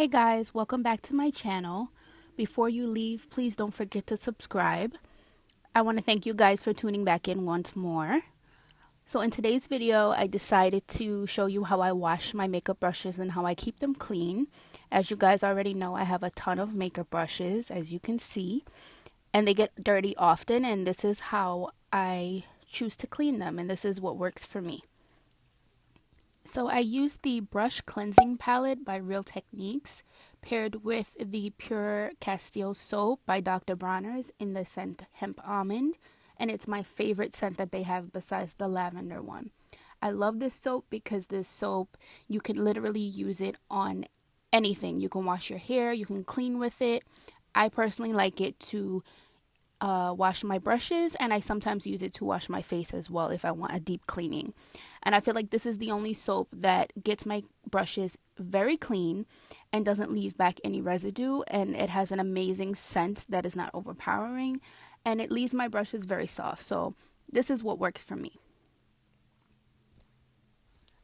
Hey guys, welcome back to my channel. Before you leave, please don't forget to subscribe. I want to thank you guys for tuning back in once more. So in today's video, I decided to show you how I wash my makeup brushes and how I keep them clean. As you guys already know, I have a ton of makeup brushes, as you can see, and they get dirty often, and this is how I choose to clean them, and this is what works for me. So I used the Brush Cleansing Palette by Real Techniques paired with the Pure Castile soap by Dr. Bronner's in the scent Hemp Almond, and it's my favorite scent that they have besides the lavender one. I love this soap because this soap, you can literally use it on anything. You can wash your hair, you can clean with it. I personally like it to wash my brushes, and I sometimes use it to wash my face as well if I want a deep cleaning. And I feel like this is the only soap that gets my brushes very clean and doesn't leave back any residue, and it has an amazing scent that is not overpowering, and it leaves my brushes very soft. So this is what works for me.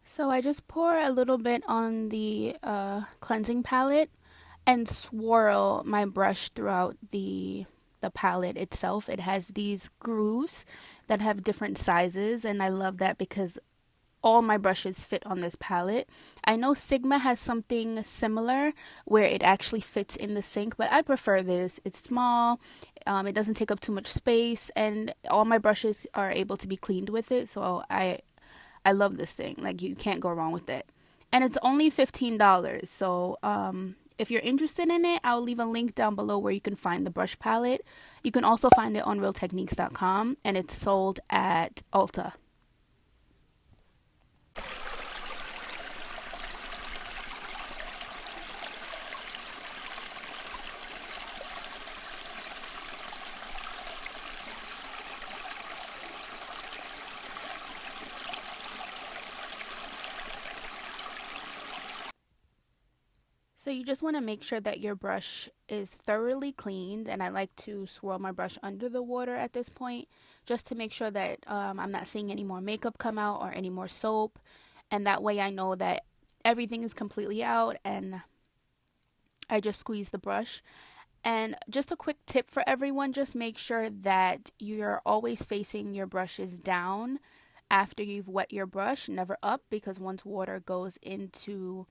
So I just pour a little bit on the cleansing palette and swirl my brush throughout the palette itself. It has these grooves that have different sizes, and I love that because all my brushes fit on this palette. I know Sigma has something similar where it actually fits in the sink, but I prefer this. It's small, it doesn't take up too much space, and all my brushes are able to be cleaned with it. So I love this thing. Like, you can't go wrong with it. And it's only $15. So if you're interested in it, I'll leave a link down below where you can find the brush palette. You can also find it on realtechniques.com, and it's sold at Ulta. So you just want to make sure that your brush is thoroughly cleaned, and I like to swirl my brush under the water at this point just to make sure that I'm not seeing any more makeup come out or any more soap, and that way I know that everything is completely out, and I just squeeze the brush. And just a quick tip for everyone, just make sure that you're always facing your brushes down after you've wet your brush, never up, because once water goes into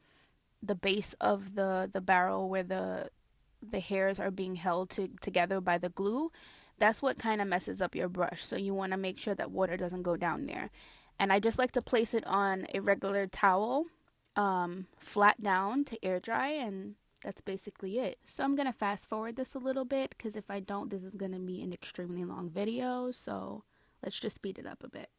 the base of the barrel where the hairs are being held together by the glue, that's what kind of messes up your brush. So you want to make sure that water doesn't go down there. And I just like to place it on a regular towel, flat down to air dry, and that's basically it. So I'm gonna fast forward this a little bit because if I don't, this is gonna be an extremely long video. So let's just speed it up a bit.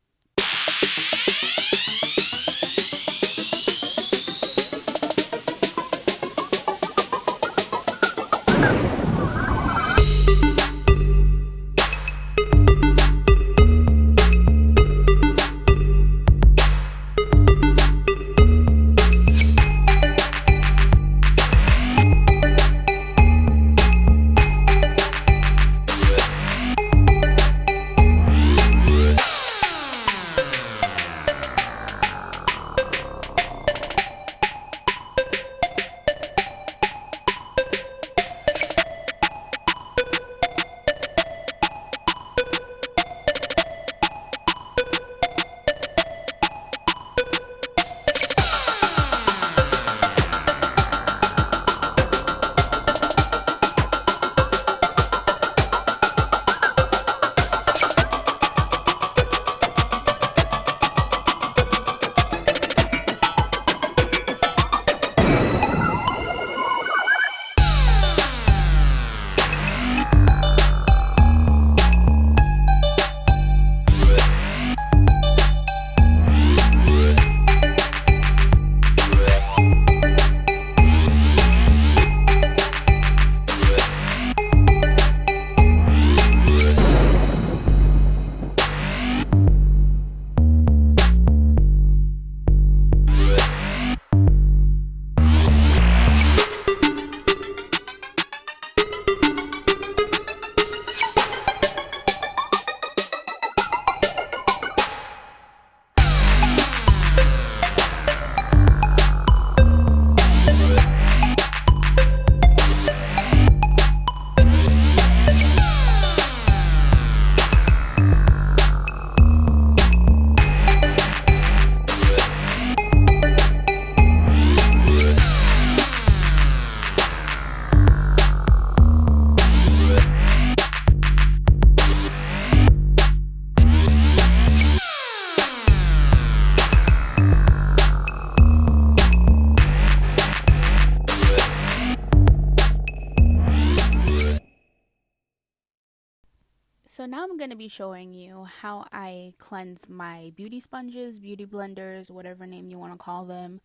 So now I'm going to be showing you how I cleanse my beauty sponges, beauty blenders, whatever name you want to call them.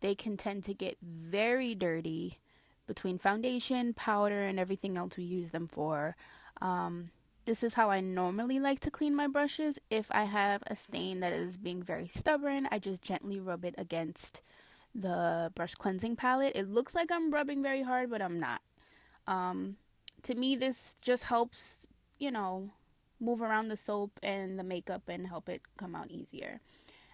They can tend to get very dirty between foundation, powder, and everything else we use them for. This is how I normally like to clean my brushes. If I have a stain that is being very stubborn, I just gently rub it against the brush cleansing palette. It looks like I'm rubbing very hard, but I'm not. To me, this just helps, move around the soap and the makeup and help it come out easier.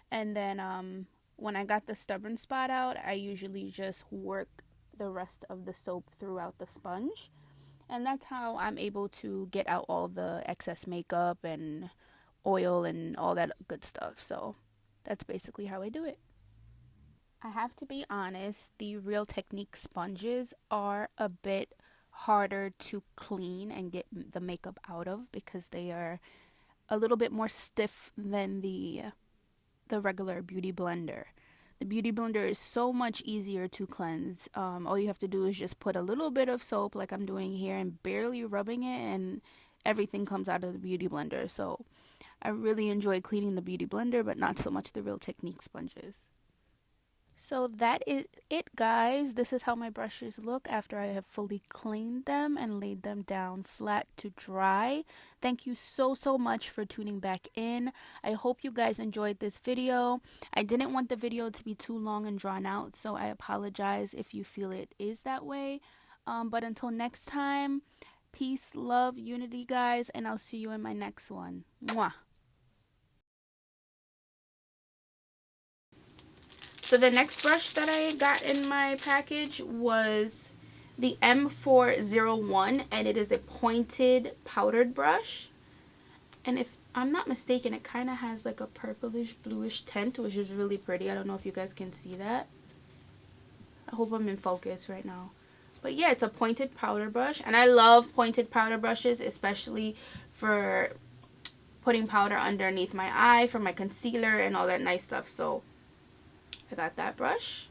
And then when I got the stubborn spot out, I usually just work the rest of the soap throughout the sponge. And that's how I'm able to get out all the excess makeup and oil and all that good stuff. So that's basically how I do it. I have to be honest, the Real Technique sponges are a bit harder to clean and get the makeup out of because they are a little bit more stiff than the regular beauty blender. The beauty blender is so much easier to cleanse. All you have to do is just put a little bit of soap like I'm doing here and barely rubbing it, and everything comes out of the beauty blender. So I really enjoy cleaning the beauty blender, but not so much the Real Technique sponges. So that is it, guys. This is how my brushes look after I have fully cleaned them and laid them down flat to dry. Thank you so much for tuning back in. I hope you guys enjoyed this video. I didn't want the video to be too long and drawn out, so I apologize if you feel it is that way. But until next time, peace, love, unity, guys, and I'll see you in my next one. Mwah. So the next brush that I got in my package was the M401, and it is a pointed powdered brush. And if I'm not mistaken, it kind of has like a purplish bluish tint, which is really pretty. I don't know if you guys can see that. I hope I'm in focus right now. But yeah, it's a pointed powder brush, and I love pointed powder brushes, especially for putting powder underneath my eye for my concealer and all that nice stuff. So I got that brush.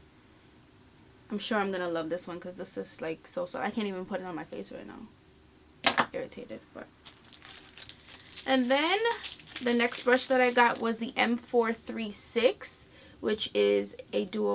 I'm sure I'm gonna love this one because this is like so I can't even put it on my face right now. Irritated, but. And then the next brush that I got was the M436, which is a duo